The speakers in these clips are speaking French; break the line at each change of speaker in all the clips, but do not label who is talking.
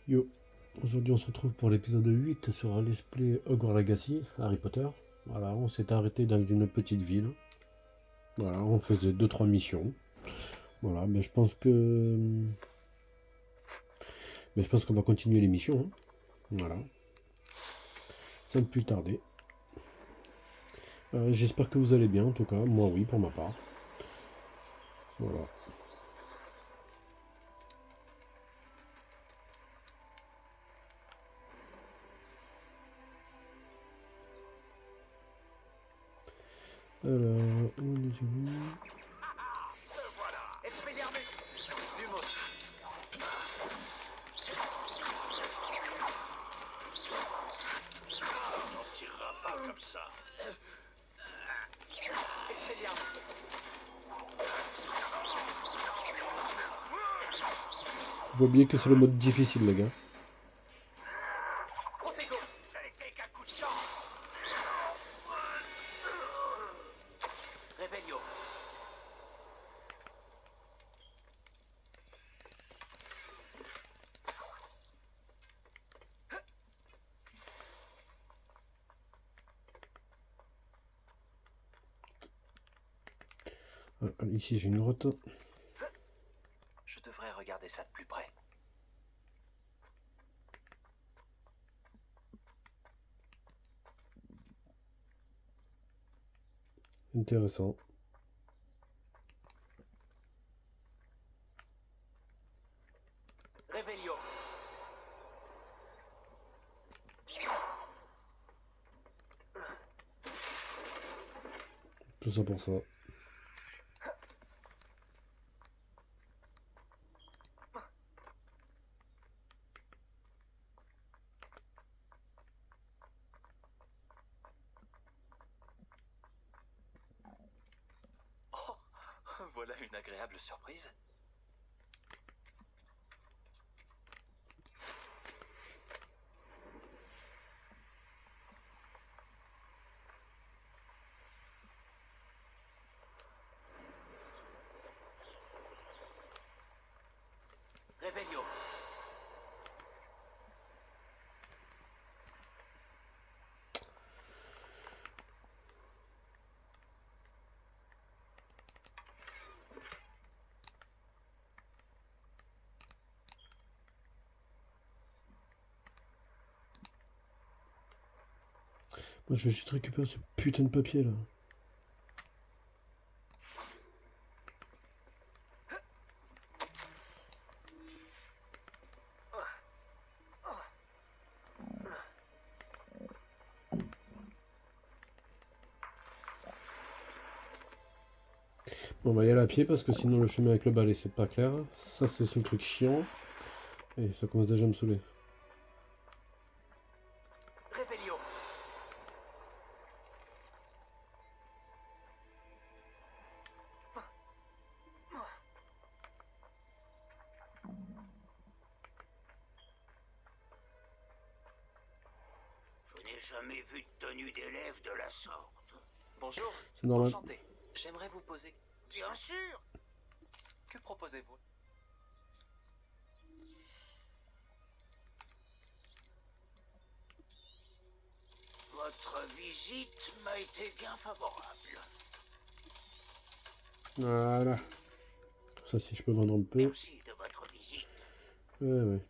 Yo, aujourd'hui on se retrouve pour l'épisode 8 sur un let's play Hogwarts Legacy, Harry Potter. Voilà, on s'est arrêté dans une petite ville. Voilà, on faisait deux trois missions. Voilà, mais je pense qu'on va continuer les missions, hein. Voilà, sans plus tarder. J'espère que vous allez bien, en tout cas, moi oui, pour ma part. Voilà. Alors, où est-ce
Voilà, Expelliarmus, Lumos. On n'en tirera pas comme ça. Expelliarmus.
Faut pas oublier que c'est le mode difficile, les gars.
Protego. Ça n'était qu'un coup de chance. Revelio.
Ici j'ai une grotte.
Je devrais regarder ça de plus près.
Intéressant.
Revelio.
Tout ça pour ça.
Oh, voilà une agréable surprise. Revelio.
Moi je vais juste récupérer ce putain de papier là. Bon, on va y aller à pied parce que sinon le chemin avec le balai c'est pas clair. Ça c'est ce truc chiant. Et ça commence déjà à me saouler.
Revelio.
Je n'ai jamais vu de tenue d'élève de la sorte.
Bonjour.
C'est normal.
Enchanté. J'aimerais vous poser.
Bien sûr.
Que proposez-vous?
Votre visite m'a été bien favorable.
Voilà. Ça si je peux vendre un peu.
Merci de votre visite.
Ouais.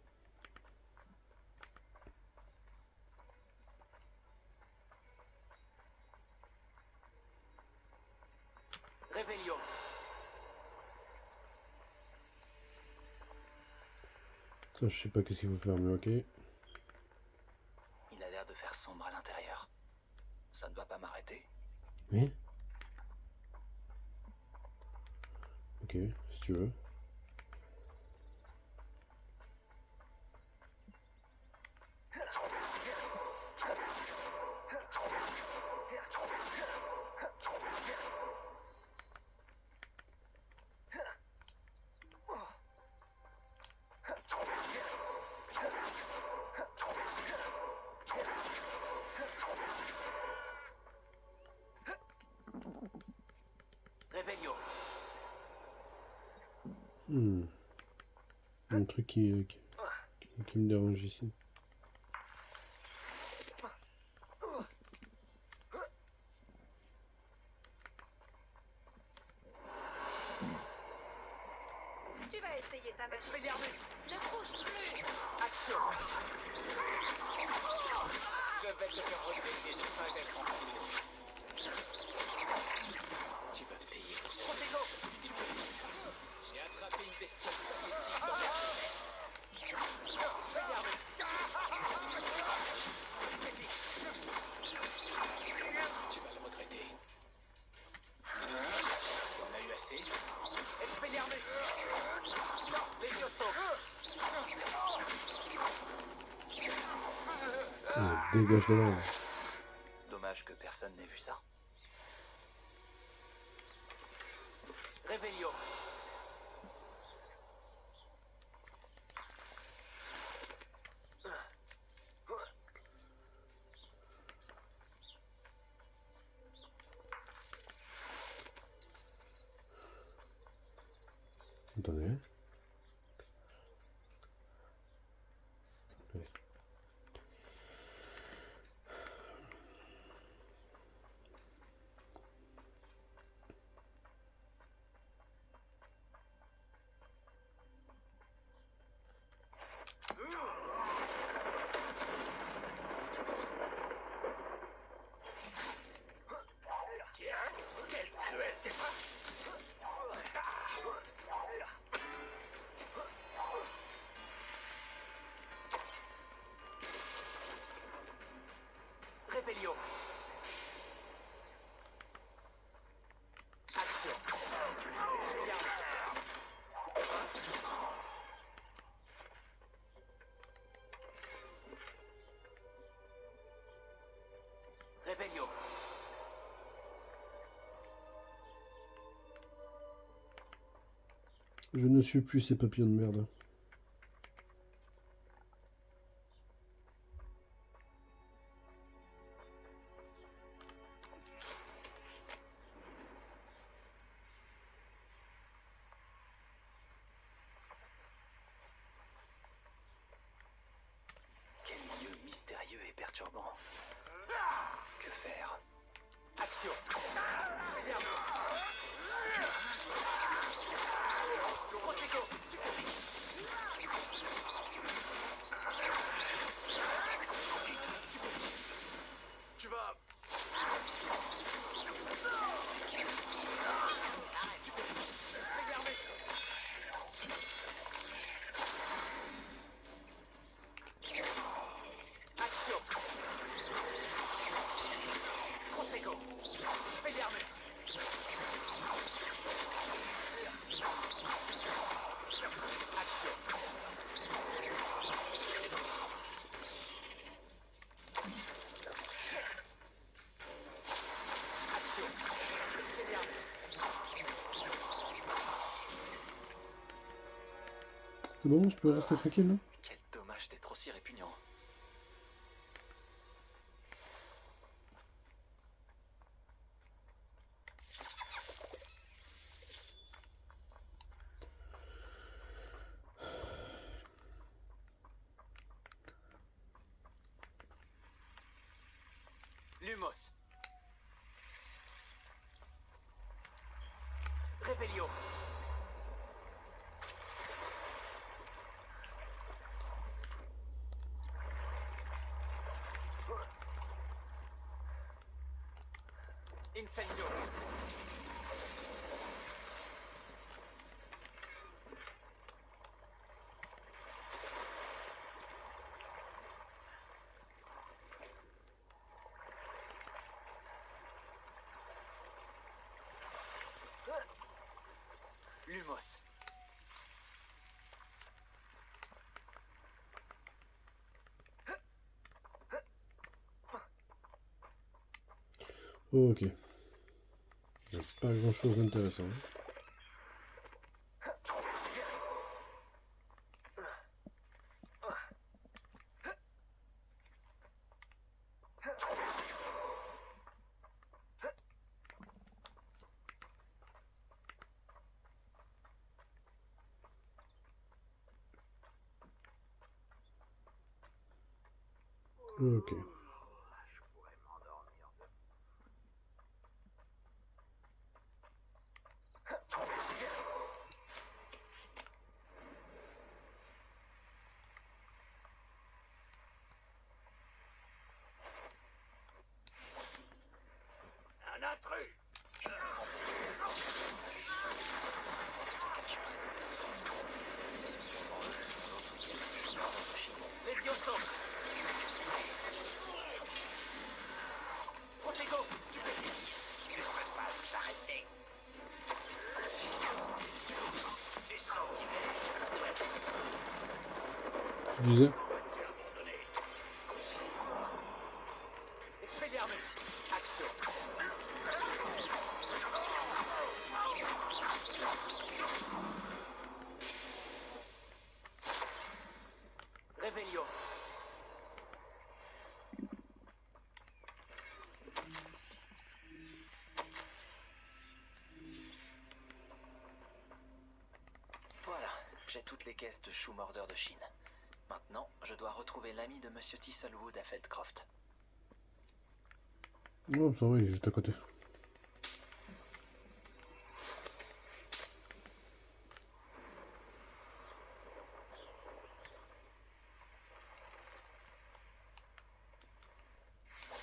Revelio.
Ça je sais pas qu'est-ce qu'il faut faire mais ok.
Il a l'air de faire sombre à l'intérieur. Ça ne va pas m'arrêter.
Oui. Ok, si tu veux.
Revelio.
Un truc qui qui me dérange ici.
Tu vas essayer ta machine.
Expelliarmus,
Ne bouge plus.
action. Je vais te faire regretter de ne pas être en cours.
Tu vas payer pour ça.
Protego.
J'ai attrapé une bestiole pathétique dans la
Expelliarmus.
Tu vas le regretter. On a eu assez.
Expelliarmus. Non, Levioso.
Dégage de là.
Dommage que personne n'ait vu ça.
Revelio.
Attendez. Ouais.
Tiens, quelle cruauté. Revelio. Action. Expelliarmus. Revelio.
Je ne suis plus ces papillons de merde.
Quel lieu mystérieux et perturbant. Que faire?
Action. Expelliarmus. Protego. Tu vas... Expelliarmus. Action. Protego. Expelliarmus. Action. Action. Expelliarmus.
C'est bon, je peux rester tranquille là?
Quel dommage d'être aussi répugnant.
Lumos. Revelio. Incendio. Lumos.
Ok. Y a pas grand chose d'intéressant. Ok.
Je pourrais m'endormir. Un intrus!
Elle se cache près de vous. Ce sont sûrement eux, l'autre pièce de Schumacher de Chine.
Levioso! Protego! Ils ne peuvent pas vous arrêter. Des sentinelles!
Tu disais?
Voiture abandonnée. Expelliarmus! Action! Revelio!
Voilà, j'ai toutes les caisses de Schumacher de Chine. Maintenant, je dois retrouver l'ami de Monsieur Tisselwood à Feldcroft.
Non, ça va, il est juste à côté.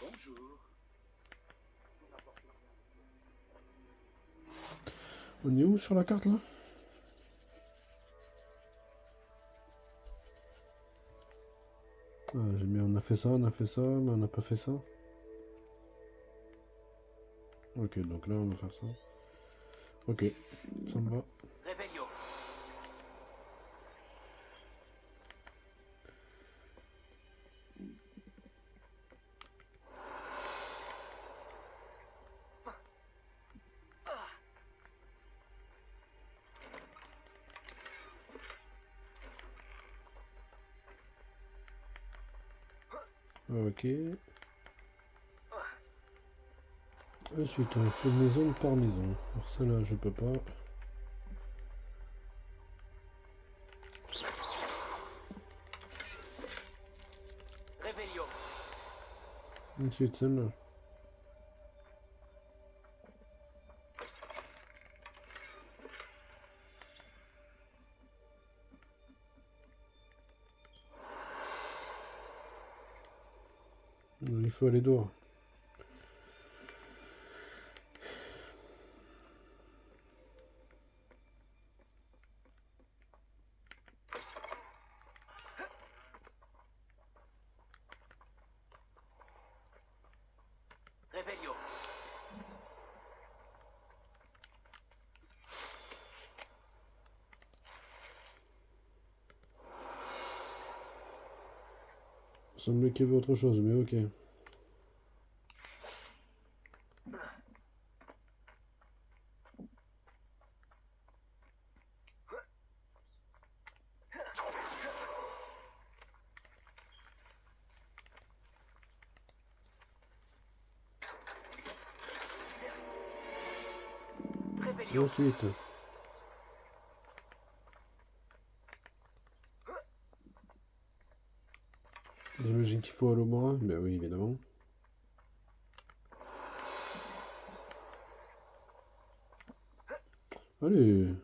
Bonjour.
On est où sur la carte là? Ah, j'ai mis, on a fait ça, mais on n'a pas fait ça. Ok, donc là on va faire ça. Ok, ça me va.
Revelio!
Ok. Ensuite, on fait maison par maison. Alors ça là, je peux pas.
Revelio!
Ensuite, celle-là. Il faut aller dehors.
Revelio!
Il semblait qu'il y avait autre chose, mais ok.
Revelio!
Ensuite. J'imagine qu'il faut aller au bras. Ben oui, évidemment. Allez.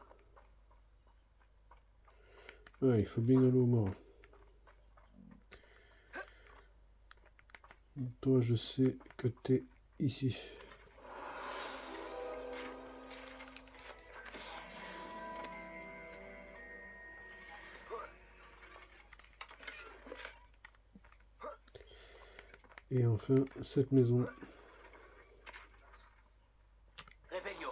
Ouais, il faut bien aller au mort. Toi, je sais que t'es ici. Et enfin, cette maison.
Revelio!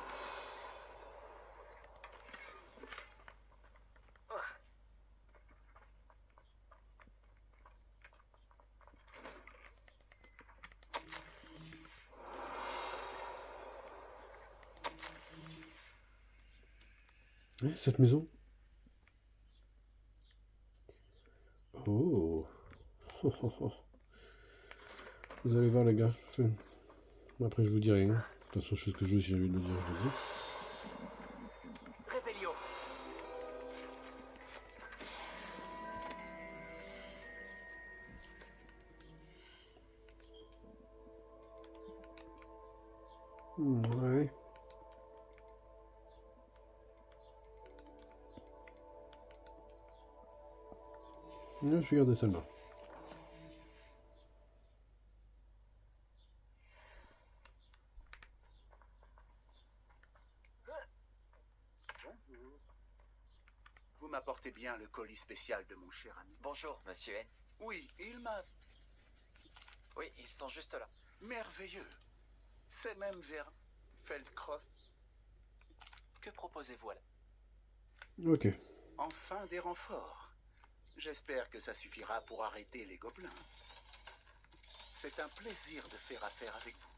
Ouais, cette maison. Oh. Vous allez voir les gars. Après je vous dis rien. De toute façon je sais ce que je veux, si j'ai envie de le dire, je le dis.
Revelio!
Ouais. Je vais garder celle-là.
Bonjour. Vous m'apportez bien le colis spécial de mon cher ami.
Bonjour, monsieur N.
Oui, il m'a...
Oui, ils sont juste là.
Merveilleux. C'est même vers Feldcroft.
Que proposez-vous là?
Ok.
Enfin des renforts. J'espère que ça suffira pour arrêter les gobelins. C'est un plaisir de faire affaire avec vous.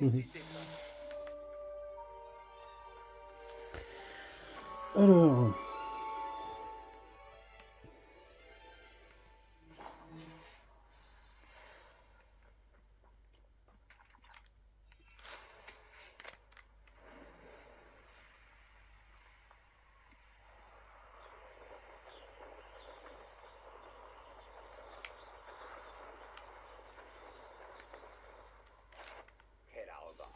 N'hésitez pas.
Alors...
Quelle arrogance.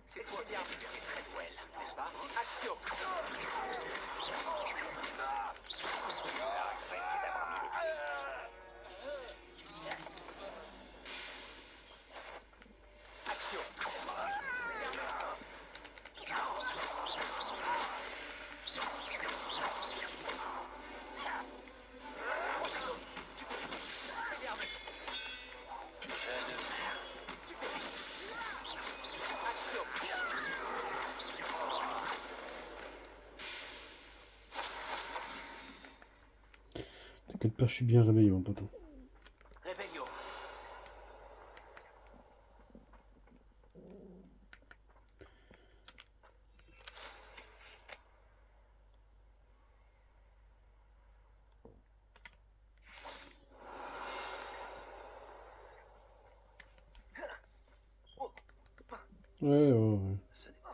C'est toi bien, Treadwell, n'est-ce pas? Action! Action!
T'inquiète pas, je suis bien réveillé, mon poteau.
Réveillon.
Ouais.
Ce n'est pas...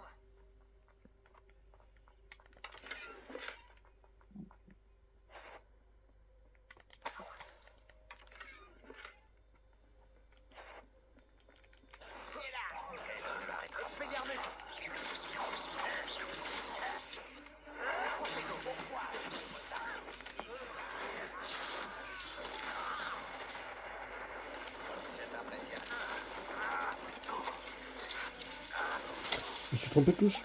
Je me suis trompé de touche.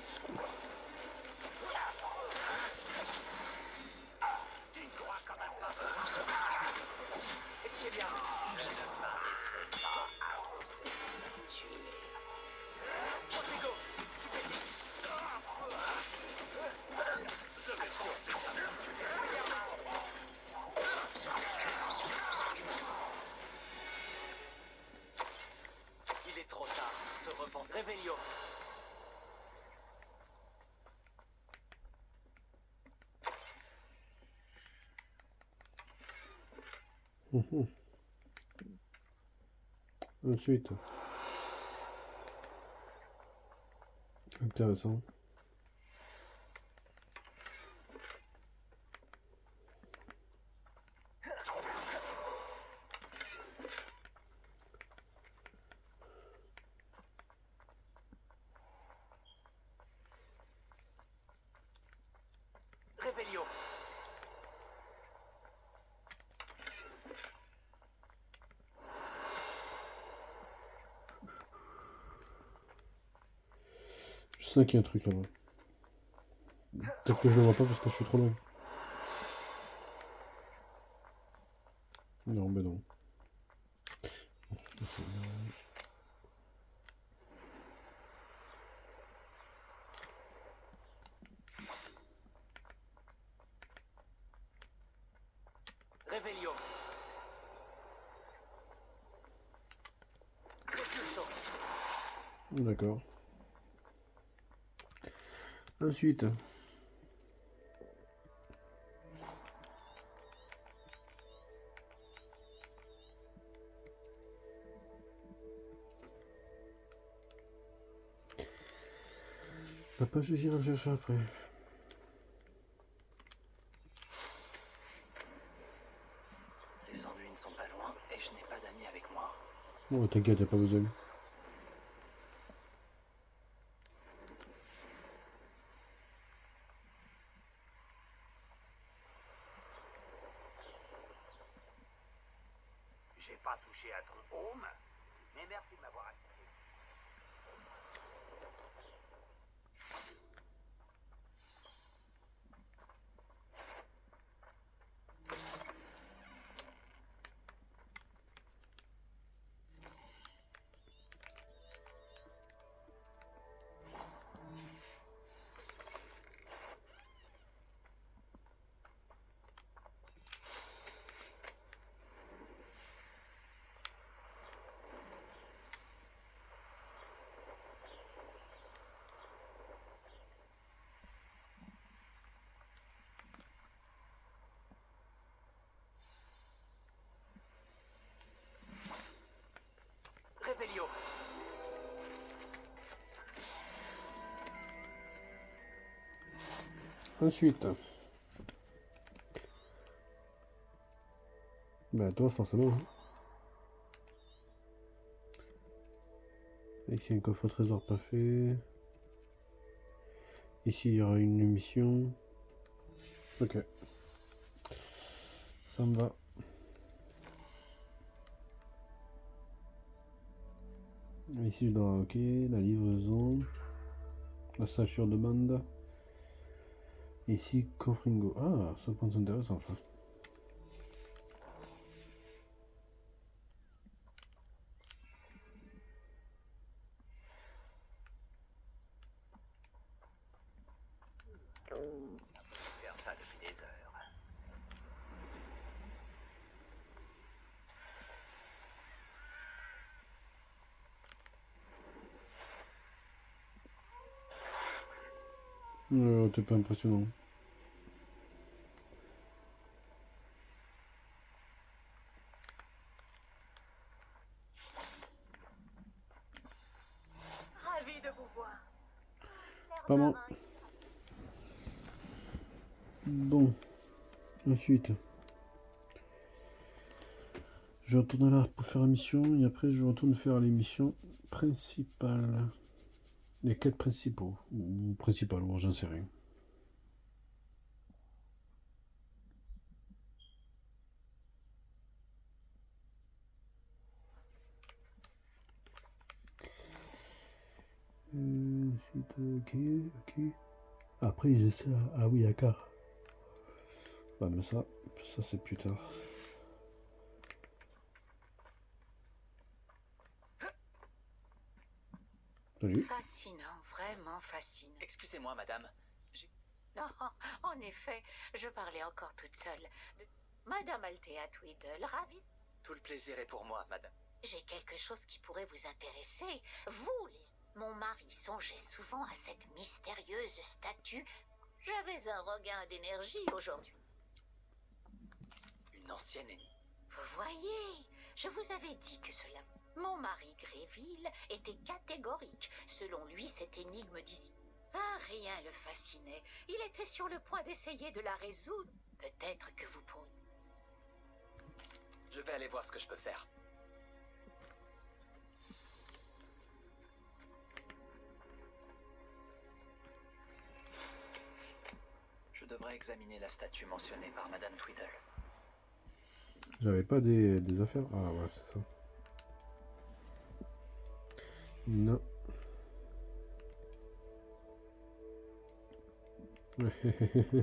Il est trop tard. Te repentir. Réveillon.
Ensuite. Intéressant.
Réveillon.
Je sens qu'il y a un truc là-bas. Peut-être que je le vois pas parce que je suis trop loin. Non, mais non.
Réveillon. Expulsion.
D'accord. Ensuite. La page de j'irai le chercher après.
Les ennuis ne sont pas loin et je n'ai pas d'amis avec moi.
Oh, t'inquiète, y'a pas besoin.
J'ai pas touché à ton home, mais merci de m'avoir accueilli. Revelio.
Ensuite. Bah toi forcément. Hein. Ici un coffre au trésor pas fait. Ici il y aura une mission. Ok. Ça me va. Ici je dois ok, la livraison. La salle sur demande. Ici coffringo. Ah, ça pense intéressant ça.
Faire ça depuis des heures.
T'es pas impressionnant.
Ravi de vous voir.
Pas bon. Bon. Ensuite. Je retourne là pour faire la mission et après je retourne faire les missions principales. Les quêtes principaux. Ou principales, bon, j'en sais rien. Ok, ok. Après j'ai ça. Ah oui, d'accord. Ouais, mais ça c'est plus tard. Salut.
Fascinant, vraiment fascinant.
Excusez-moi, madame.
Non, en effet, je parlais encore toute seule. de Madame Althea Tweedle, ravie.
Tout le plaisir est pour moi, madame.
J'ai quelque chose qui pourrait vous intéresser. Vous, mon mari songeait souvent à cette mystérieuse statue. J'avais un regain d'énergie aujourd'hui.
Une ancienne ennemie.
Vous voyez, je vous avais dit que cela... Mon mari Gréville était catégorique. Selon lui, cette énigme disait... Ah, rien le fascinait. Il était sur le point d'essayer de la résoudre. Peut-être que vous pourriez...
Je vais aller voir ce que je peux faire. Je devrais examiner la statue mentionnée par Madame Tweedle.
J'avais pas des affaires. Ah ouais, c'est ça. Non.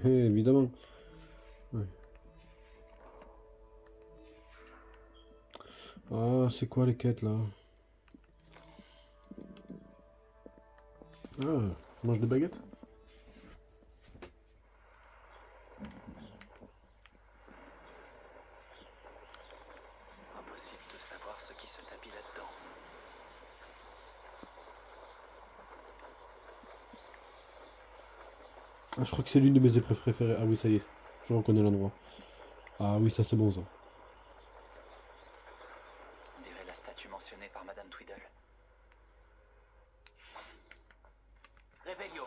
Évidemment. Ouais. Ah, c'est quoi les quêtes là? Ah, mange des baguettes?
Impossible de savoir ce qui se tapit là-dedans.
Ah, je crois que c'est l'une de mes épreuves préférées. Ah oui, ça y est. Je reconnais l'endroit. Ah oui, ça c'est bon ça.
On dirait la statue mentionnée par Madame Tweedle.
Revelio.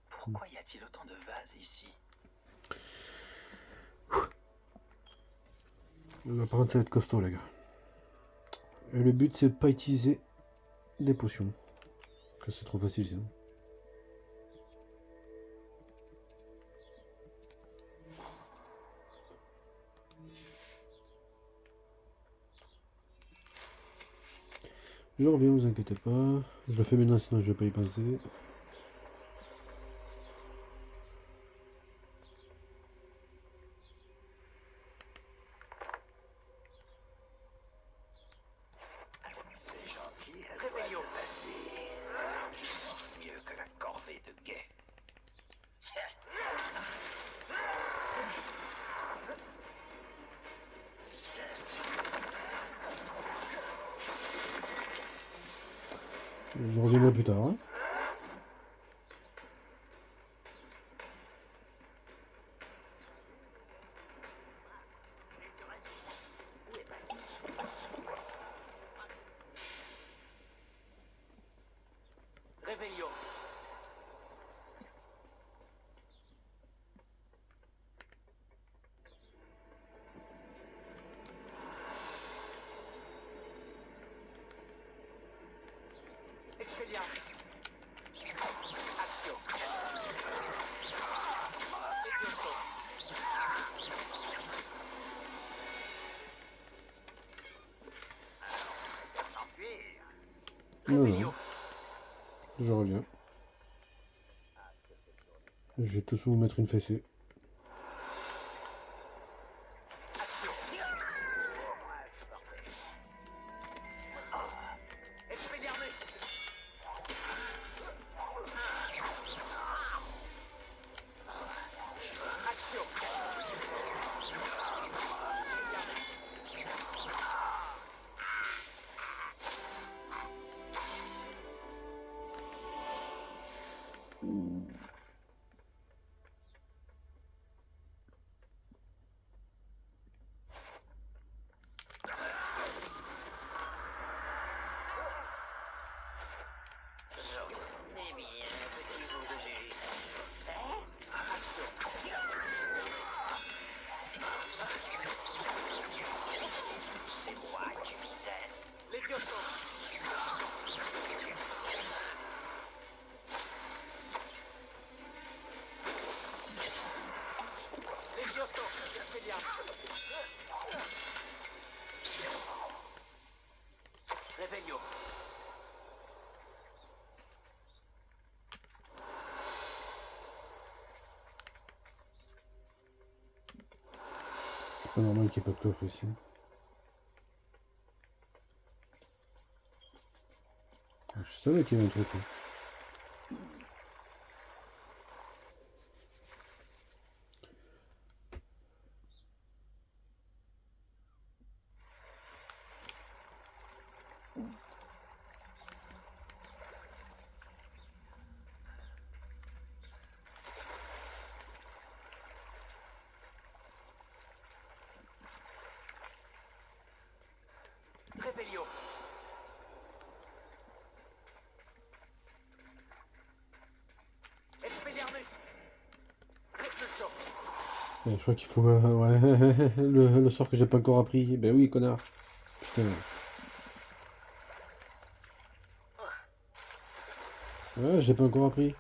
Pourquoi y a-t-il autant de vases ici?
Par contre, ça va être costaud, les gars. Et le but, c'est de pas utiliser des potions. Que c'est trop facile, sinon. Je reviens, vous inquiétez pas. Je le fais maintenant, sinon je vais pas y penser.
C'est gentil à toi de passer. Je porte mieux que la corvée de guet.
Je reviendrai plus tard. Hein.
Réveillon. Expelliarmus. Action. Levioso. S'enfuir.
Non, non,
Réveillon.
je reviens. Je vais tous vous mettre une fessée.
Action. Expelliarmus. Action. J'en ai mis un petit bout de jus. Action. C'est moi que tu visais. Levioso. Levioso. Expelliarmus. Réveillon.
C'est pas normal qu'il n'y ait pas de coffre ici. Je savais qu'il y avait un truc. Hein.
Réveillon. Expelliarmus. Expulsion.
Je crois qu'il faut... ouais, le sort que j'ai pas encore appris. Ben oui, connard. Putain. Ouais, j'ai pas encore appris.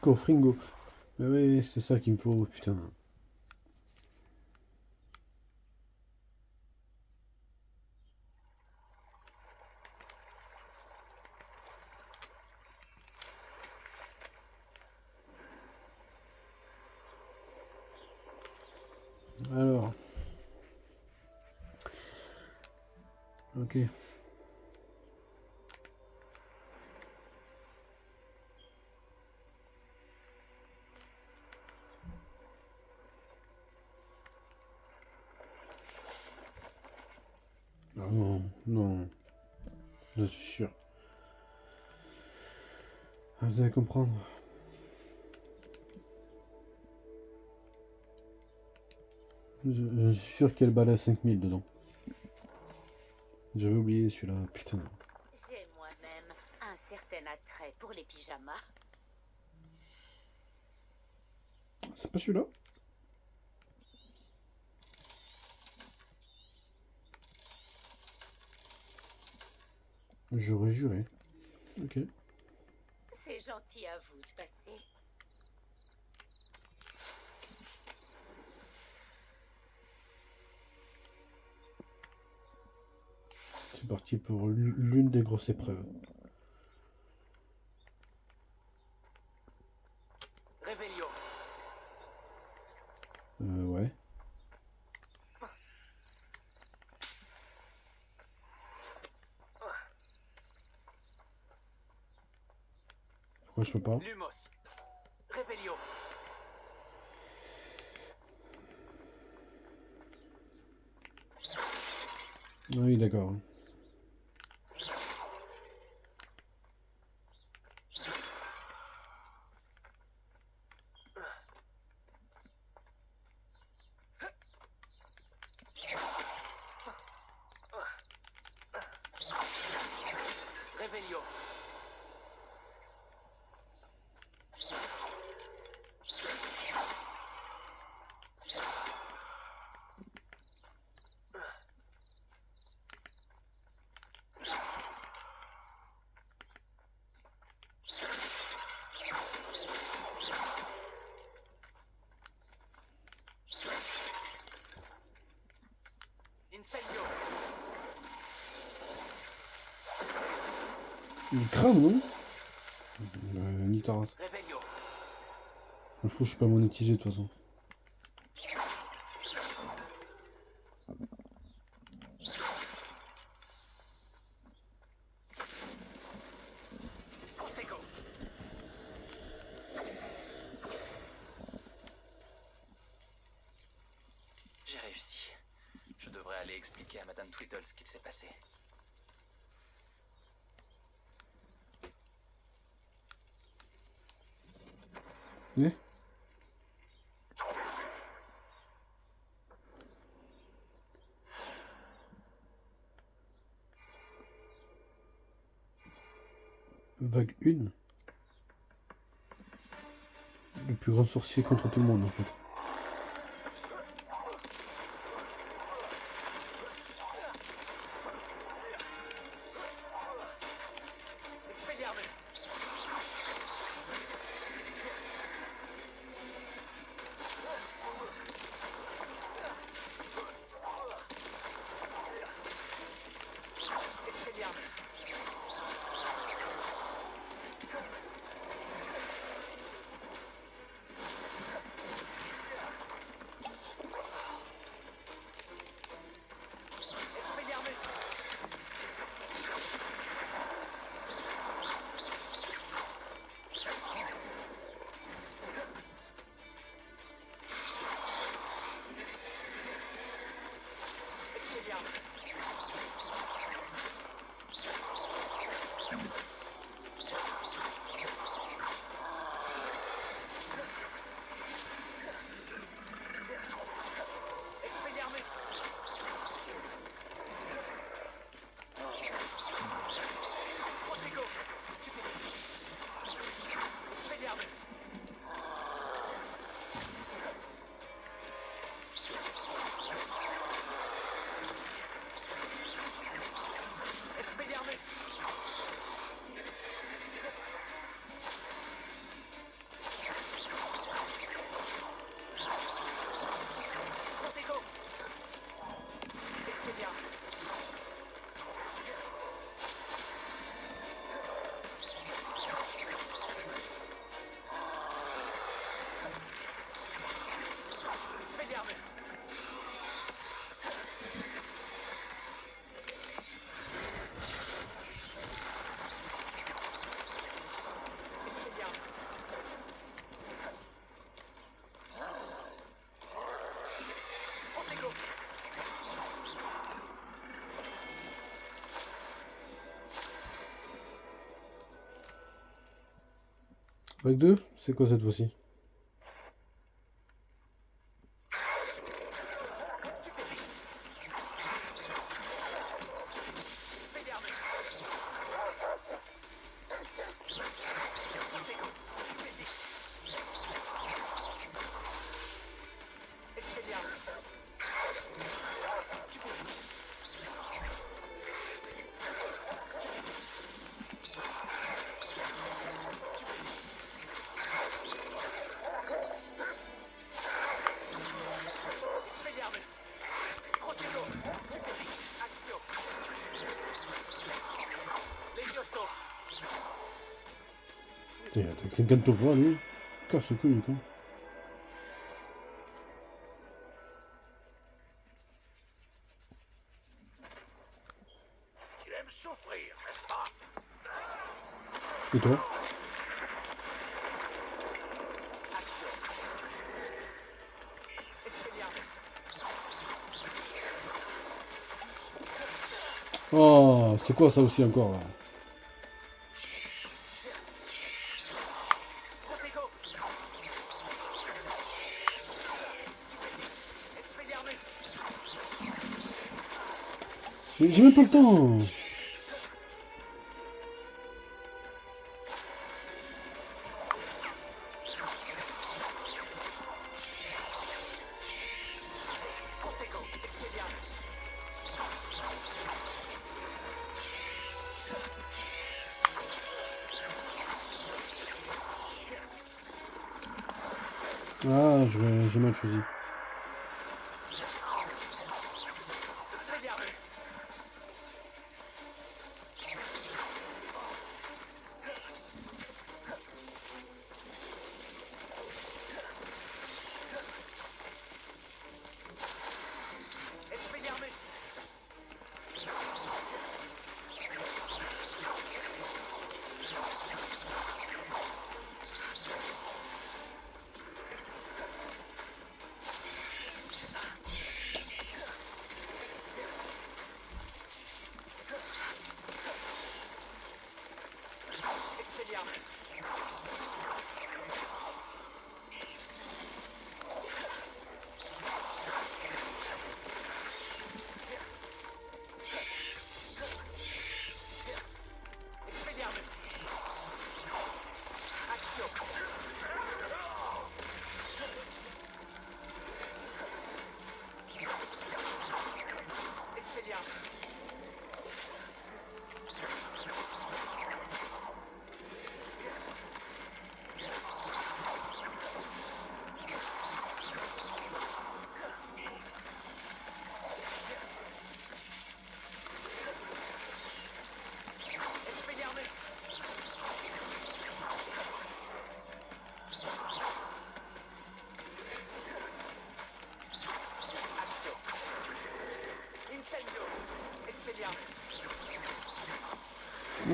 Coffringo. Ben oui, c'est ça qu'il me faut, putain. Alors. Ok. Ah non, non. Je suis sûr. Ah, vous allez comprendre. Je suis sûr qu'il y a le balai à 5000 dedans. J'avais oublié celui-là, putain.
J'ai moi-même un certain attrait pour les pyjamas.
C'est pas celui-là? J'aurais juré. Ok.
C'est gentil à vous de passer.
C'est parti pour l'une des grosses épreuves.
Réveillon.
Ouais. Pourquoi je peux pas?
Lumos. Réveillon.
Ah oui, d'accord.
Réveillon. Incendio.
Il crame, non? Ni ta race.
Réveillon.
Le fou, je suis pas monétisé de toute façon.
Cortego.
J'ai réussi. Je devrais aller expliquer à Madame Tweedle ce qu'il s'est passé.
Eh? Vague 1. Le plus grand sorcier contre tout le monde en fait.
Expelliarmus. Expelliarmus. Expelliarmus. Expelliarmus. Expelliarmus. Cortego. Stupidity. Expelliarmus. Expelliarmus. Cortego. Expelliarmus. Expelliarmus. Expelliarmus. Cortego.
Vague 2, c'est quoi cette fois-ci?
Expelliarmus. Cortego. Stupidity. Expelliarmus. Stupidity.
Putain, avec 50 voix, lui. Casse le couille, quoi.
Tu aimes souffrir, n'est-ce pas?
Et toi? Oh, c'est quoi ça aussi encore là? J'ai même pas le temps. Ah, j'ai mal choisi.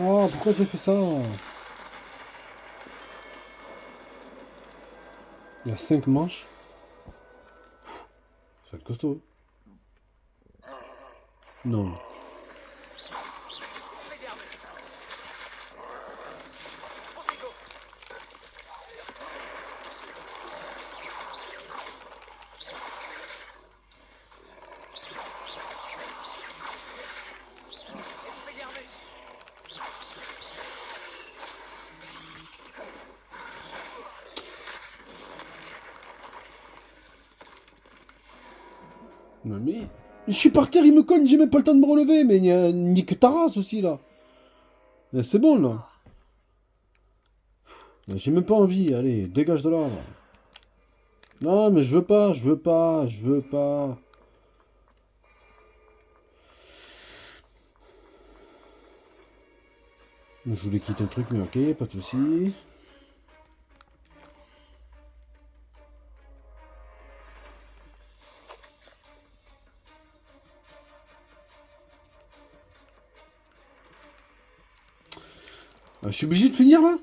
Oh, pourquoi j'ai fait ça? Il y a 5 manches. Ça va être costaud. Non. Non mais... Je suis par terre, il me cogne, j'ai même pas le temps de me relever, mais nique ta race aussi là. C'est bon là. J'ai même pas envie, allez, dégage de là. Non mais je veux pas. Je voulais quitter le truc, mais ok, pas de soucis. Je suis obligé de finir là?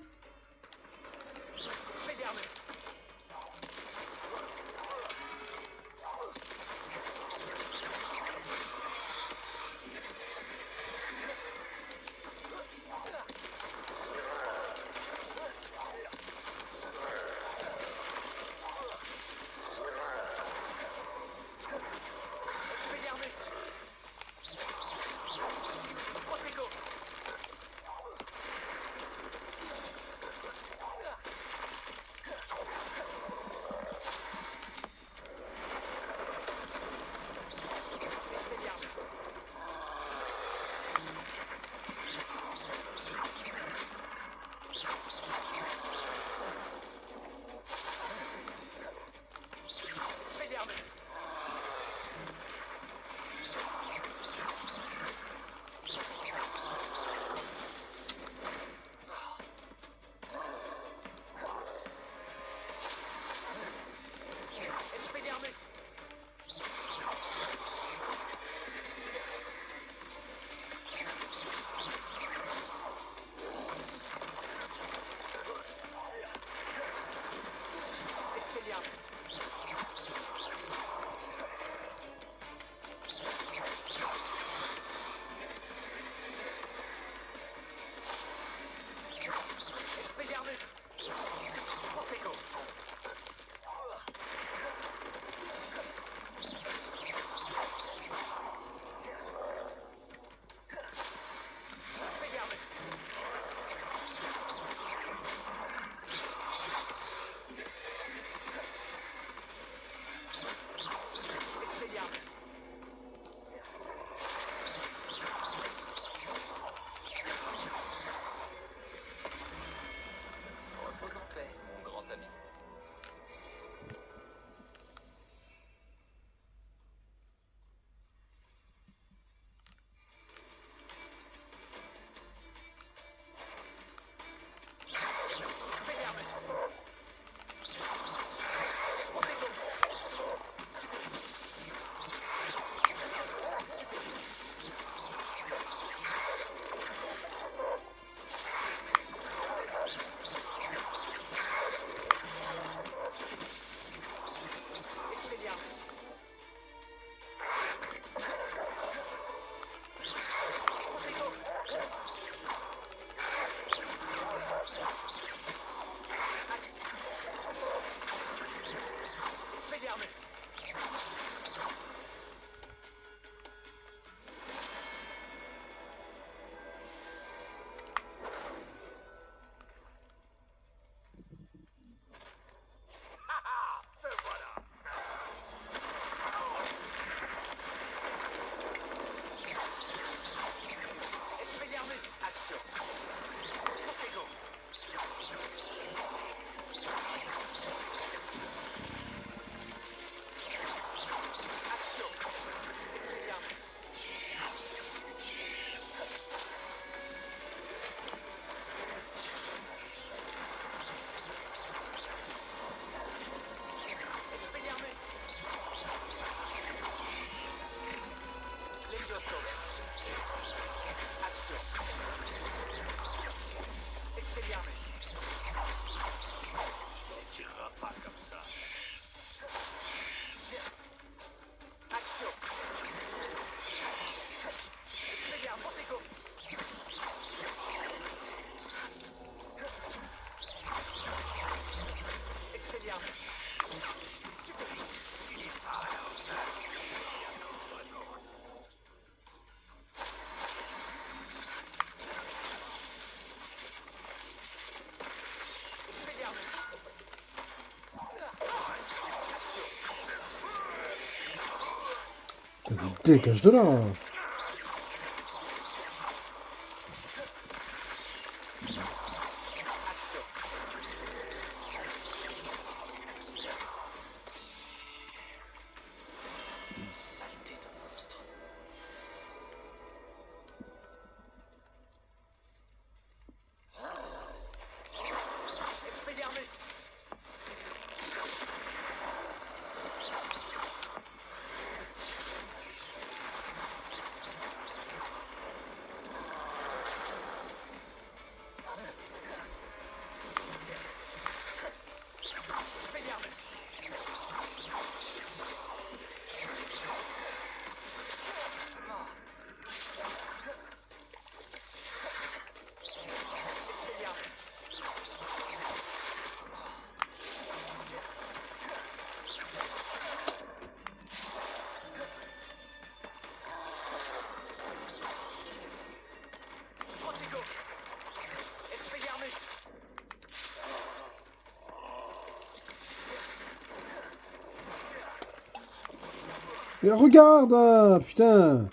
Repose en paix, mon grand ami.
Dégage de là.
Saleté de monstre.
Mais regarde, putain.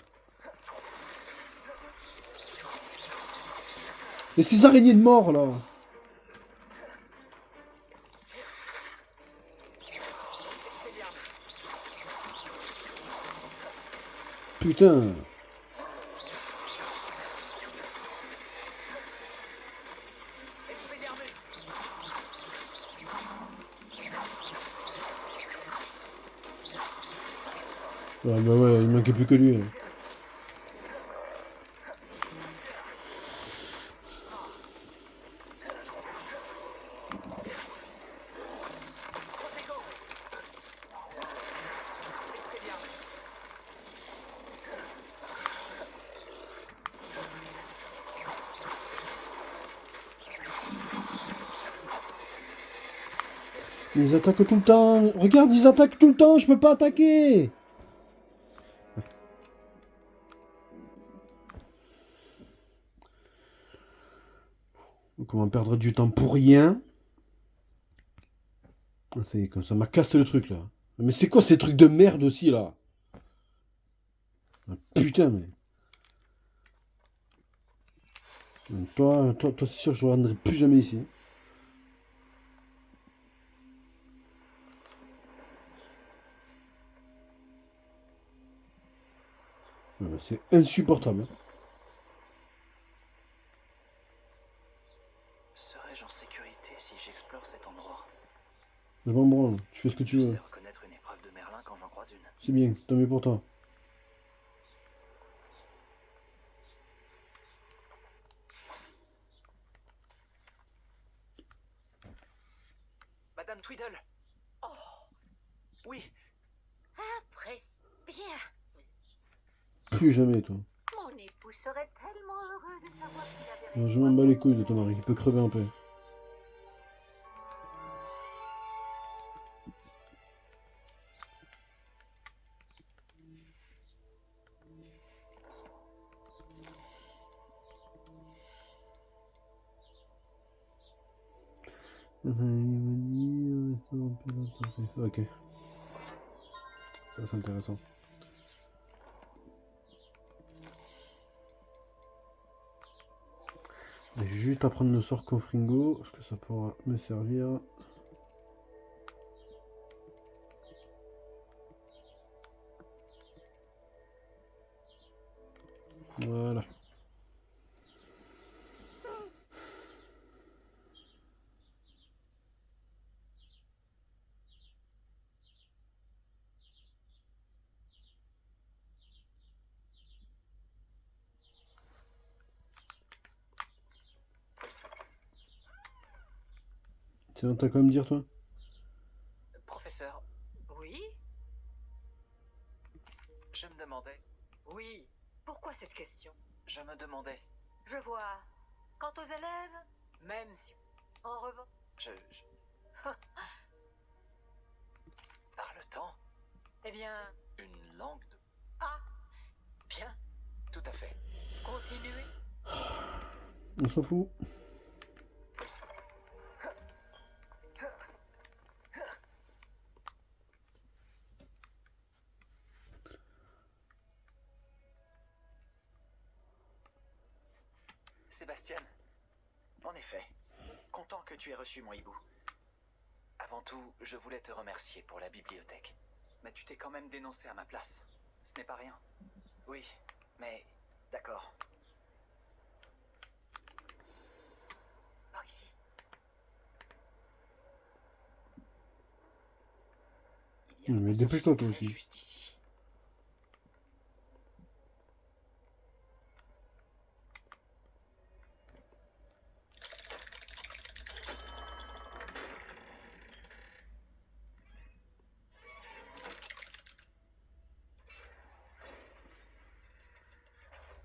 Et ces araignées de mort là. Putain. Ouais, bah ouais, il manquait plus que lui. Hein. Ils attaquent tout le temps. Regarde, ils attaquent tout le temps. Je peux pas attaquer. Comment perdre du temps pour rien? Ah, ça y est, comme ça m'a cassé le truc là. Mais c'est quoi ces trucs de merde aussi là? Ah, putain, mais. Toi, c'est sûr que je ne reviendrai plus jamais ici. C'est insupportable. Hein.
Serais-je en sécurité si j'explore cet endroit?
Je m'en branle, tu fais ce que tu
Je
veux.
sais reconnaître une épreuve de Merlin quand j'en croise une.
C'est bien, tant mieux pour toi.
Madame Tweedle!
Oh,
Oui,
après, bien.
Plus jamais, toi.
Mon époux serait tellement heureux de savoir qu'il avait
Non,
raison.
je m'en bats les couilles de ton mari, il peut crever en paix. Ok. Ça c'est intéressant. Je vais juste apprendre le sort Confringo, parce que ça pourra me servir. Voilà. Tiens, t'as quoi à me dire, toi?
professeur,
Oui?
je me demandais...
Oui. Pourquoi cette question?
Je me demandais...
Je vois. Quant aux élèves, même si... En revanche...
Je... Par le temps,
Eh bien...
une langue de...
Ah! Bien.
Tout à fait.
Continuez.
On s'en fout.
Sébastien,
En effet. Content que tu aies reçu mon hibou.
avant tout, je voulais te remercier pour la bibliothèque.
Mais tu t'es quand même dénoncé à ma place. Ce n'est pas rien.
Oui, mais...
D'accord. Par ici. Il y a un
Mais
passage
dépêche-toi, toi
secret
aussi.
juste ici.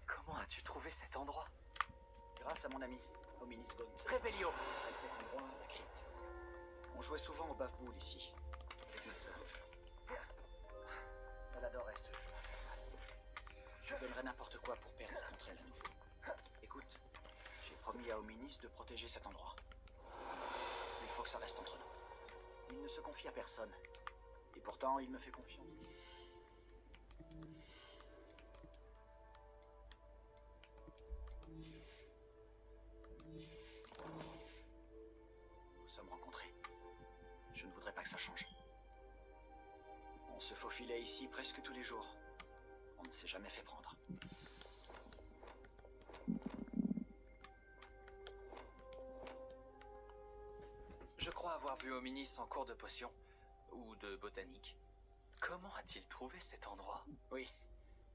Comment as-tu trouvé cet endroit?
Grâce à mon ami, Hominis Bond.
Révélio!
À cet endroit, la crypte. On jouait souvent au bave-boule ici, avec ma sœur. Elle adorait ce jeu infernal. Je donnerais n'importe quoi pour perdre contre elle à nouveau. Écoute, j'ai promis à Hominis de protéger cet endroit. Il faut que ça reste entre nous. Il ne se confie à personne. Et pourtant, il me fait confiance. Nous sommes rencontrés. Je ne voudrais pas que ça change. On se faufilait ici presque tous les jours. On ne s'est jamais fait prendre.
Je crois avoir vu Hominis en cours de potion. Ou de botanique. Comment a-t-il trouvé cet endroit?
Oui,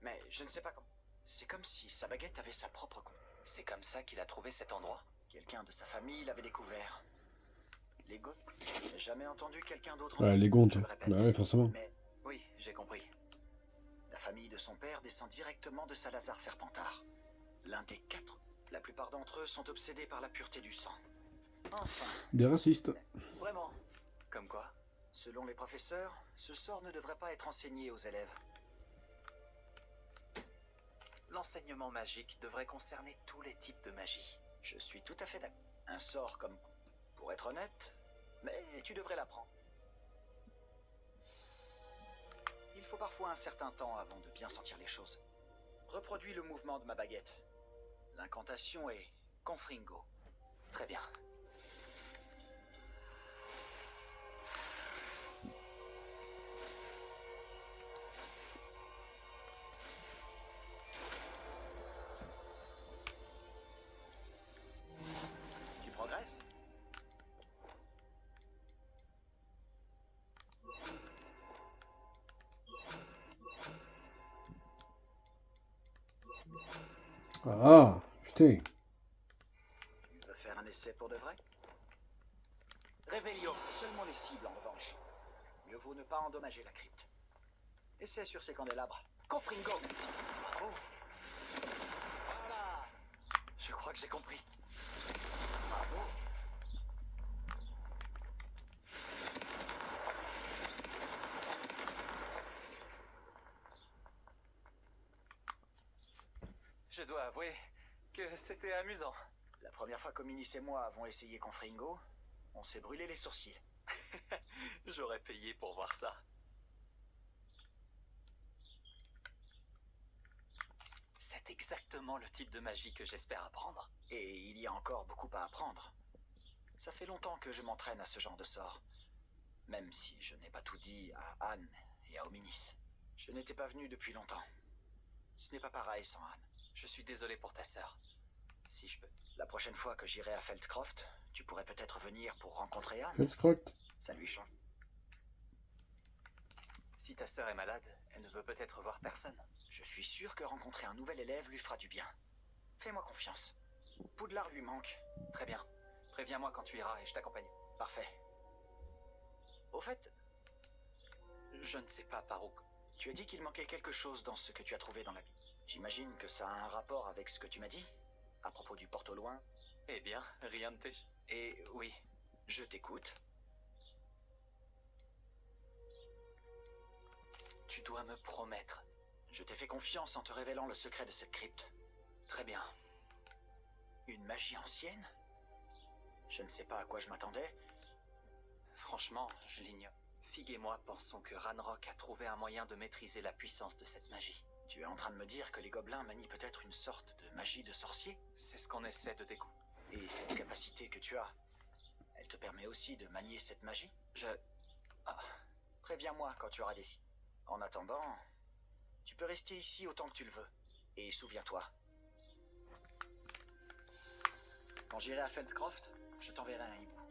mais je ne sais pas comment. C'est comme si sa baguette avait sa propre con.
C'est comme ça qu'il a trouvé cet endroit?
Quelqu'un de sa famille l'avait découvert. Les Gauntes. J'ai jamais entendu quelqu'un d'autre.
Ouais, les Gauntes.
Je le répète.
Bah ouais, forcément.
Mais
Oui, j'ai compris.
la famille de son père descend directement de Salazar Serpentard. L'un des 4. La plupart d'entre eux sont obsédés par la pureté du sang. Enfin,
Des racistes.
vraiment.
Comme quoi?
Selon les professeurs, ce sort ne devrait pas être enseigné aux élèves.
L'enseignement magique devrait concerner tous les types de magie.
Je suis tout à fait d'accord. Un sort comme... Pour être honnête, mais tu devrais l'apprendre. Il faut parfois un certain temps avant de bien sentir les choses. Reproduis le mouvement de ma baguette. L'incantation est Confringo.
Très bien.
Tu progresses?
Ah, putain.
Tu veux faire un essai pour de vrai? Réveillon, c'est seulement les cibles en revanche. Mieux vaut ne pas endommager la crypte. Essai sur ces candélabres. Confringo! Bravo! Voilà!
Je crois que j'ai compris.
Bravo!
Je dois avouer que c'était amusant.
La première fois qu'Ominis et moi avons essayé Confringo, on s'est brûlé les sourcils.
J'aurais payé pour voir ça. C'est exactement le type de magie que j'espère apprendre.
Et il y a encore beaucoup à apprendre. Ça fait longtemps que je m'entraîne à ce genre de sort. Même si je n'ai pas tout dit à Anne et à Ominis. Je n'étais pas venu depuis longtemps. Ce n'est pas pareil sans Anne.
Je suis désolé pour ta sœur. Si je peux.
La prochaine fois que j'irai à Feldcroft, tu pourrais peut-être venir pour rencontrer Anne.
Feldcroft.
Ça lui change.
Si ta sœur est malade, elle ne veut peut-être voir personne.
Je suis sûr que rencontrer un nouvel élève lui fera du bien. Fais-moi confiance. Poudlard lui manque.
Très bien. Préviens-moi quand tu iras et je t'accompagne.
Parfait. Au fait,
Je ne sais pas par où.
tu as dit qu'il manquait quelque chose dans ce que tu as trouvé dans la Bible. J'imagine que ça a un rapport avec ce que tu m'as dit, à propos du porte au loin.
Eh bien, rien ne t'échappe. Et oui,
Je t'écoute.
tu dois me promettre.
Je t'ai fait confiance en te révélant le secret de cette crypte.
Très bien.
Une magie ancienne? Je ne sais pas à quoi je m'attendais.
Franchement, je l'ignore. Fig et moi pensons que Ranrock a trouvé un moyen de maîtriser la puissance de cette magie.
Tu es en train de me dire que les gobelins manient peut-être une sorte de magie de sorcier?
C'est ce qu'on essaie de découvrir.
Et cette capacité que tu as, elle te permet aussi de manier cette magie? Préviens-moi quand tu auras décidé. En attendant, tu peux rester ici autant que tu le veux. Et souviens-toi, quand j'irai à Feldcroft, je t'enverrai un hibou.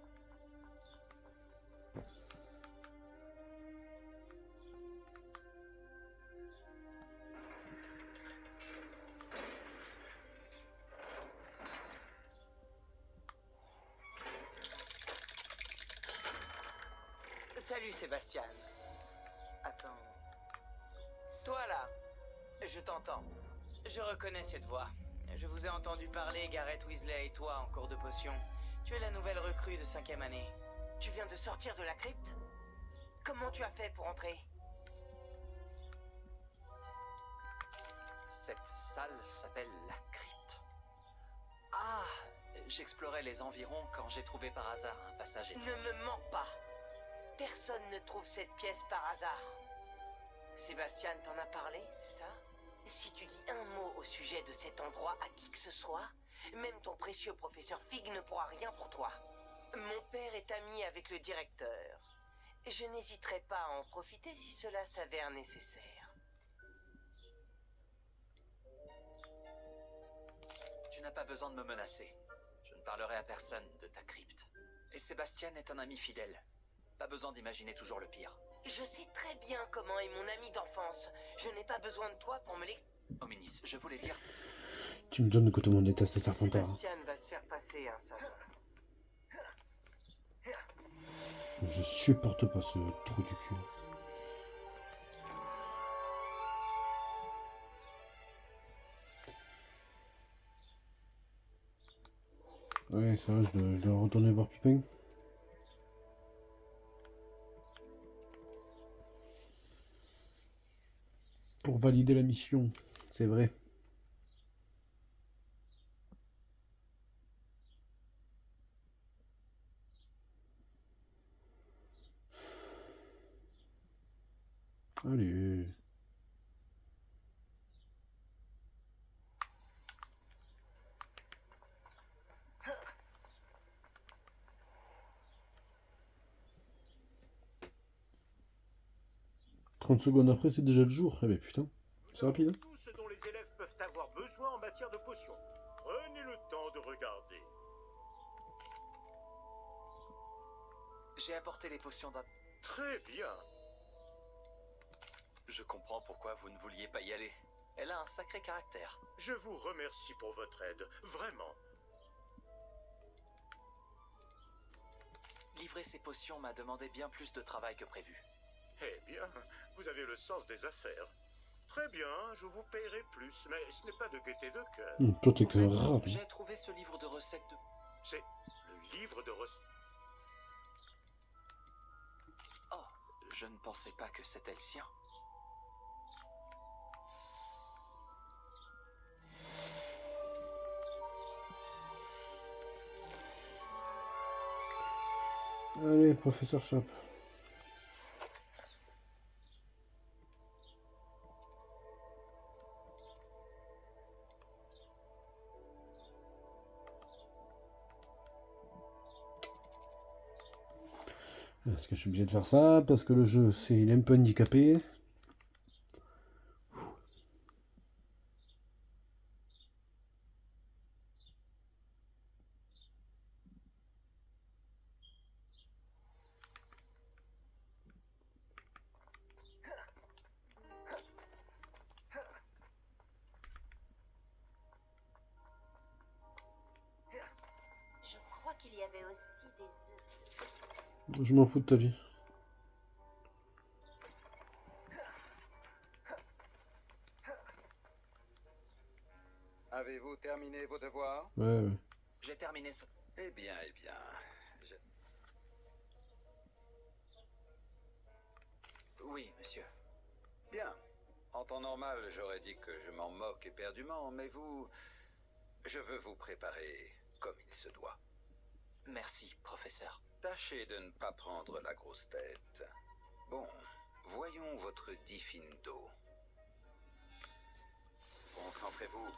Salut Sébastien. Attends. Toi là, je t'entends. Je reconnais cette voix. Je vous ai entendu parler, Gareth Weasley et toi, en cours de potion. Tu es la nouvelle recrue de 5e année. Tu viens de sortir de la crypte? Comment tu as fait pour entrer?
Cette salle s'appelle la crypte. Ah, j'explorais les environs quand j'ai trouvé par hasard un passage étrange.
Ne me mens pas. Personne ne trouve cette pièce par hasard. Sébastien t'en a parlé, c'est ça? Si tu dis un mot au sujet de cet endroit à qui que ce soit, même ton précieux professeur Fig ne pourra rien pour toi. Mon père est ami avec le directeur. Je n'hésiterai pas à en profiter si cela s'avère nécessaire.
Tu n'as pas besoin de me menacer. Je ne parlerai à personne de ta crypte. Et Sébastien est un ami fidèle. Pas besoin d'imaginer toujours le pire.
Je sais très bien comment est mon ami d'enfance. Je n'ai pas besoin de toi pour me l'expliquer.
Hominis, je voulais dire...
Tu me donnes que tout le monde déteste Serpentard.
Sébastien va se faire passer un salon.
Je supporte pas ce trou du cul. Ouais, ça va, je dois retourner voir Pipin. Pour valider la mission, c'est vrai. Allez. « 30 secondes après, c'est déjà le jour. Eh ben putain, c'est rapide. Hein.
Tout ce dont les élèves peuvent avoir besoin en matière de potions. Prenez le temps de regarder.
J'ai apporté les potions d'un...
Très bien.
Je comprends pourquoi vous ne vouliez pas y aller. Elle a un sacré caractère.
Je vous remercie pour votre aide. Vraiment.
Livrer ces potions m'a demandé bien plus de travail que prévu.
Eh bien, vous avez le sens des affaires. Très bien, je vous paierai plus, mais ce n'est pas de gaieté de cœur.
Toi, t'es
En
que
fait,
rare.
j'ai trouvé ce livre de recettes de...
C'est le livre de recettes.
Oh, je ne pensais pas que c'était le sien.
Allez, professeur Chap. Est-ce que je suis obligé de faire ça? Parce que le jeu, il est un peu handicapé.
Je crois qu'il y avait aussi des œufs.
Je m'en fous de ta vie.
Avez-vous terminé vos devoirs?
Ouais.
J'ai terminé ce...
Eh bien, je...
Oui, monsieur.
Bien. En temps normal, j'aurais dit que je m'en moque éperdument, mais vous... Je veux vous préparer comme il se doit.
Merci, professeur.
Tâchez de ne pas prendre la grosse tête. Bon, voyons votre Diffindo. Concentrez-vous.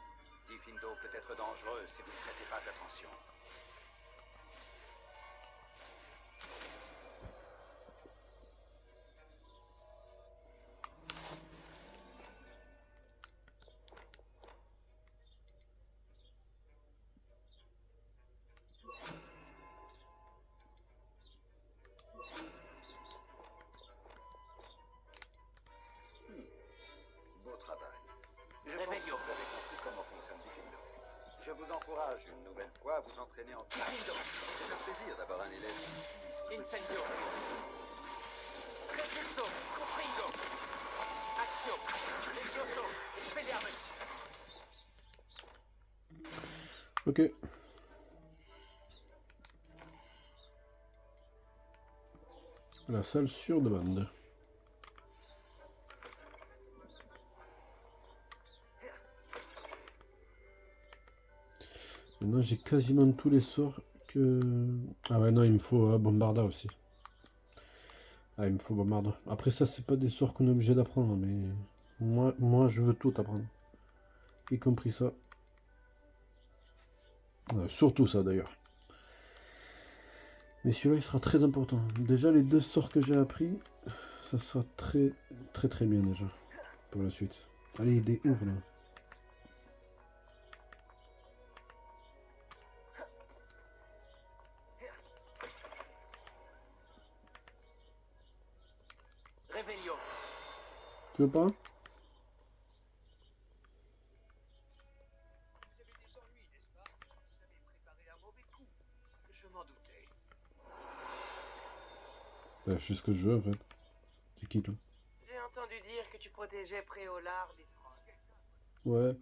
Diffindo peut être dangereux si vous ne prêtez pas attention. Beau travail. Je pense que vous avez compris comment fonctionne Diffindo. Je vous encourage une nouvelle fois à vous entraîner en Diffindo. C'est un plaisir d'avoir un élève qui suit ce que
Incendio.
vous
Repulso. Confringo. Action. Levioso. Expelliarmus.
Ok. La salle sur demande. Maintenant j'ai quasiment tous les sorts que... Ah ouais non, il me faut Bombarda aussi. Ah, il me faut Bombarda. Après ça, c'est pas des sorts qu'on est obligé d'apprendre, mais... Moi je veux tout apprendre. Y compris ça. Ouais, surtout ça d'ailleurs. Mais celui-là il sera très important. Déjà les deux sorts que j'ai appris, ça sera très bien déjà. Pour la suite. Allez, des ouvres là. Tu veux pas?
Je m'en doutais.
Bah, je sais ce que je veux en fait. C'est qui toi?
J'ai entendu dire que tu protégeais Préolard des drogues.
Ouais.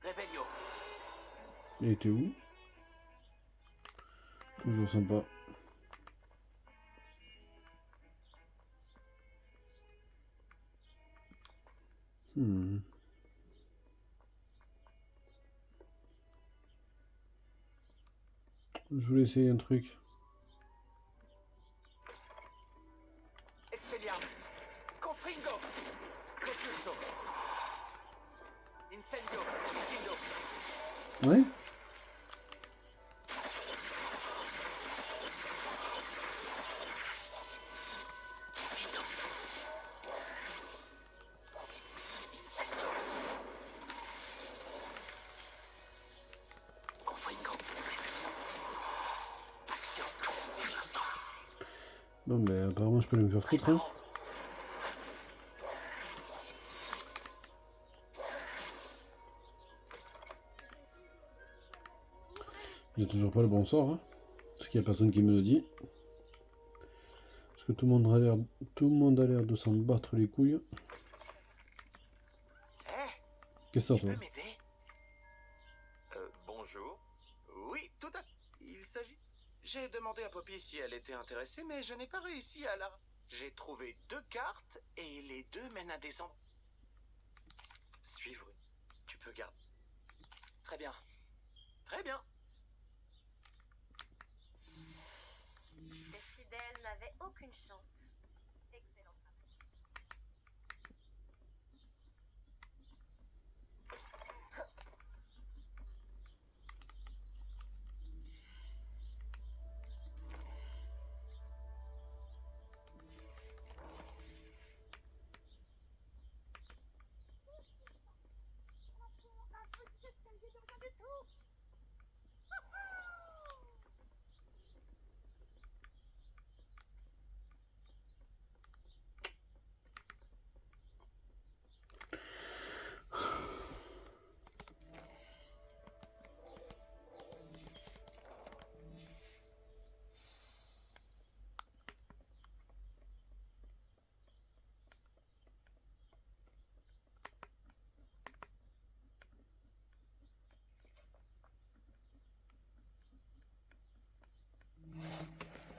Réveillon.
Il était où? Toujours sympa. Hmm. Je voulais essayer un truc.
Expelliarmus. Confringo. Propulso. Incendio. Incendio.
Ouais?
Incendio. Confringo. Repulso. Action. Chassant.
Non mais apparemment je peux me faire foutre hein. J'ai toujours pas le bon sort hein. Parce qu'il y a personne qui me le dit. Parce que tout le monde a l'air de s'en battre les couilles. Qu'est-ce que
Tu
c'est toi?
peux m'aider?
Bonjour. Oui, tout à fait. Il s'agit... J'ai demandé à Poppy si elle était intéressée, mais je n'ai pas réussi à la... J'ai trouvé 2 cartes et les 2 mènent à des endroits. Suivre. Tu peux garder.
Très bien.
Très bien.
Ces fidèles n'avaient aucune chance. Excellent travail.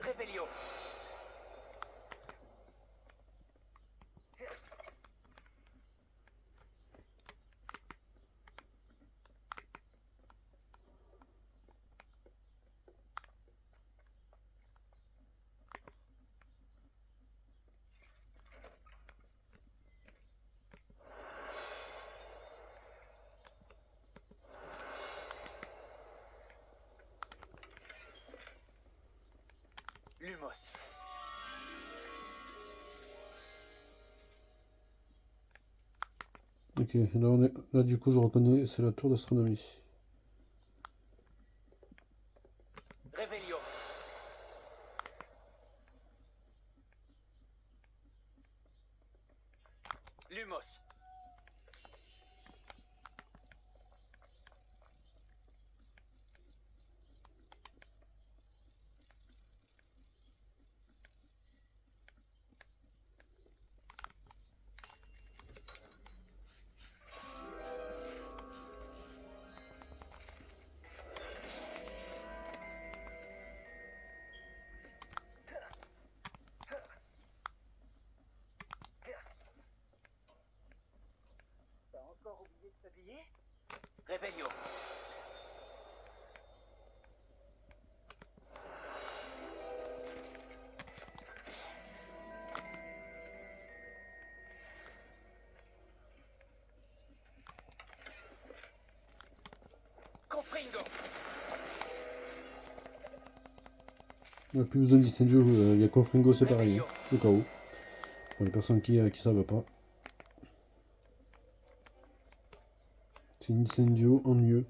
Réveillon. Lumos.
Ok, là du coup je reconnais, c'est la tour d'astronomie.
Réveillon. Lumos. T'as encore oublié de t'habiller? Réveillon. Confringo.
On n'a plus besoin d'incendio, il y a Confringo c'est pareil, hein, au cas où. Pour les personnes qui savent pas. C'est Incendio en mieux.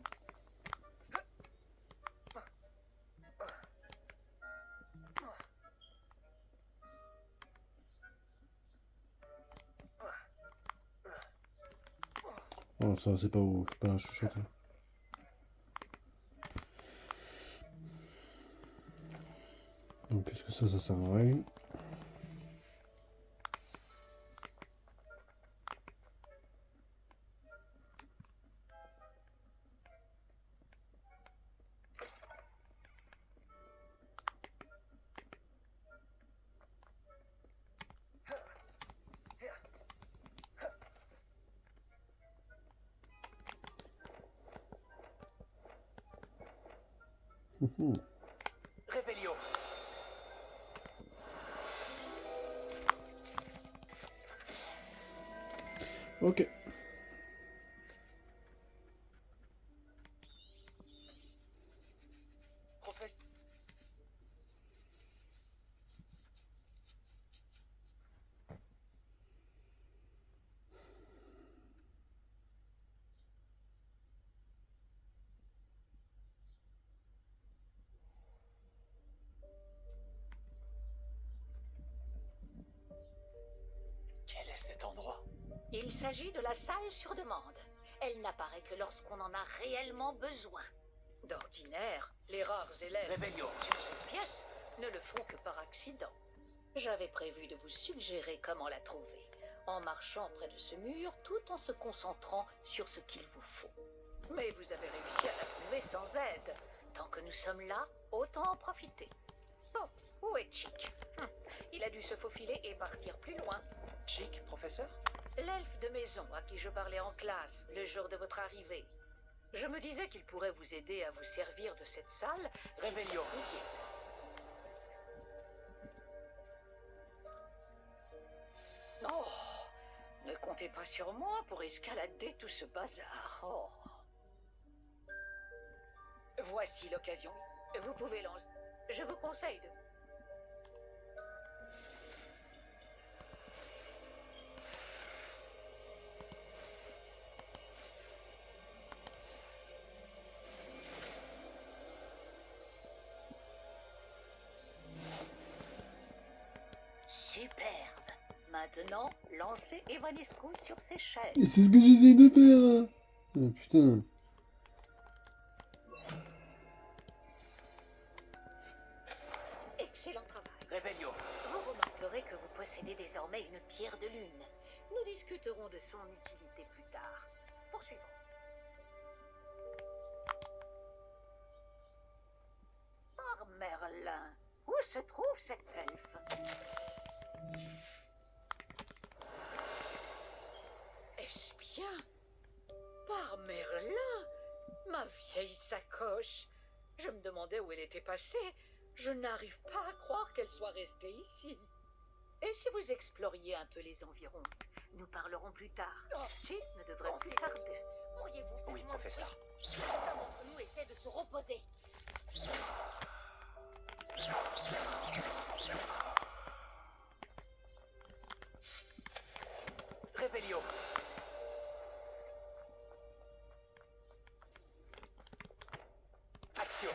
Oh, ça, c'est pas la chuchote. Hein. Donc, qu'est-ce que ça sert à rien.
Réveillon.
Ok.
Professeur.
Quel est cet endroit?
Il s'agit de la salle sur demande. Elle n'apparaît que lorsqu'on en a réellement besoin. D'ordinaire, les rares élèves
Réveillon.
sur cette pièce ne le font que par accident. J'avais prévu de vous suggérer comment la trouver, en marchant près de ce mur tout en se concentrant sur ce qu'il vous faut. Mais vous avez réussi à la trouver sans aide. Tant que nous sommes là, autant en profiter. Bon, où est Chick? Il a dû se faufiler et partir plus loin.
Chic, professeur?
L'elfe de maison à qui je parlais en classe le jour de votre arrivée. Je me disais qu'il pourrait vous aider à vous servir de cette salle.
Réveillon.
Oh, ne comptez pas sur moi pour escalader tout ce bazar. Oh. Voici l'occasion. Vous pouvez lancer. Je vous conseille de... Superbe. Maintenant, lancez Evanisco sur ses chaînes.
Et c'est ce que j'essaye de faire. Oh putain.
Excellent travail.
Réveillon.
Vous remarquerez que vous possédez désormais une pierre de lune. Nous discuterons de son utilité plus tard. Poursuivons. Par Merlin, où se trouve cet elfe? Est-ce bien? Par Merlin, ma vieille sacoche. Je me demandais où elle était passée. Je n'arrive pas à croire qu'elle soit restée ici. Et si vous exploriez un peu les environs? Nous parlerons plus tard. Chick ne devrait plus tarder. Pourriez-vous faire
Oui,
moins de
professeur.
bruit? Certains d'entre nous essaient de se reposer.
Réveillon. Action.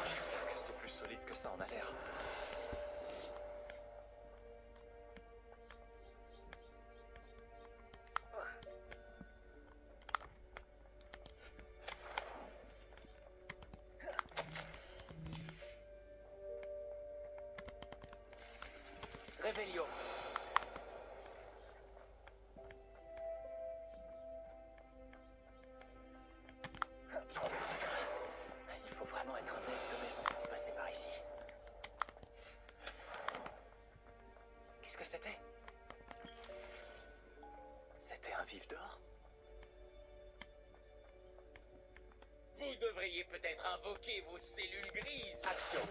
J'espère que c'est plus solide que ça en a l'air.
Réveillon.
Il faut vraiment être un elfe de maison pour passer par ici. Qu'est-ce que c'était? C'était un vif d'or?
Vous devriez peut-être invoquer vos cellules grises.
Action.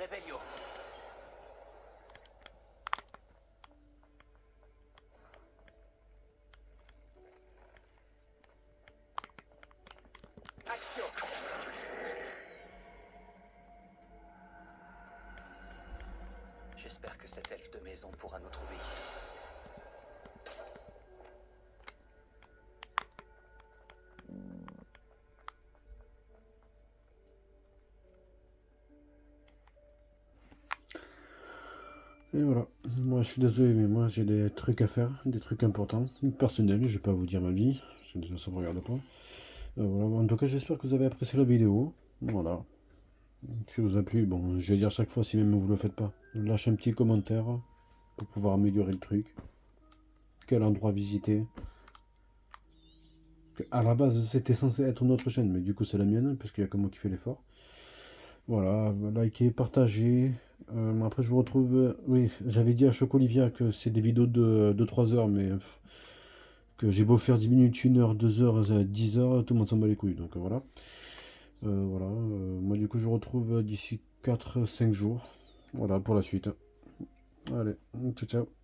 Revelio. Action. J'espère que cet elfe de maison pourra nous trouver ici.
Et voilà, moi je suis désolé, mais moi j'ai des trucs à faire, des trucs importants, personnels, je vais pas vous dire ma vie, parce que déjà ça me regarde pas. Voilà. En tout cas, j'espère que vous avez apprécié la vidéo, voilà. Si vous a plu, bon, je vais dire chaque fois, si même vous le faites pas, lâchez un petit commentaire pour pouvoir améliorer le truc. Quel endroit visiter. À la base, c'était censé être notre chaîne, mais du coup c'est la mienne, puisqu'il n'y a que moi qui fais l'effort. Voilà, likez, partagez. Après, je vous retrouve. Oui, j'avais dit à Choc Olivia que c'est des vidéos de 3 heures, mais que j'ai beau faire 10 minutes, 1 heure, 2 heures, 10 heures, tout le monde s'en bat les couilles. Donc voilà. Voilà. Moi, du coup, je vous retrouve d'ici 4-5 jours. Voilà pour la suite. Allez, ciao, ciao.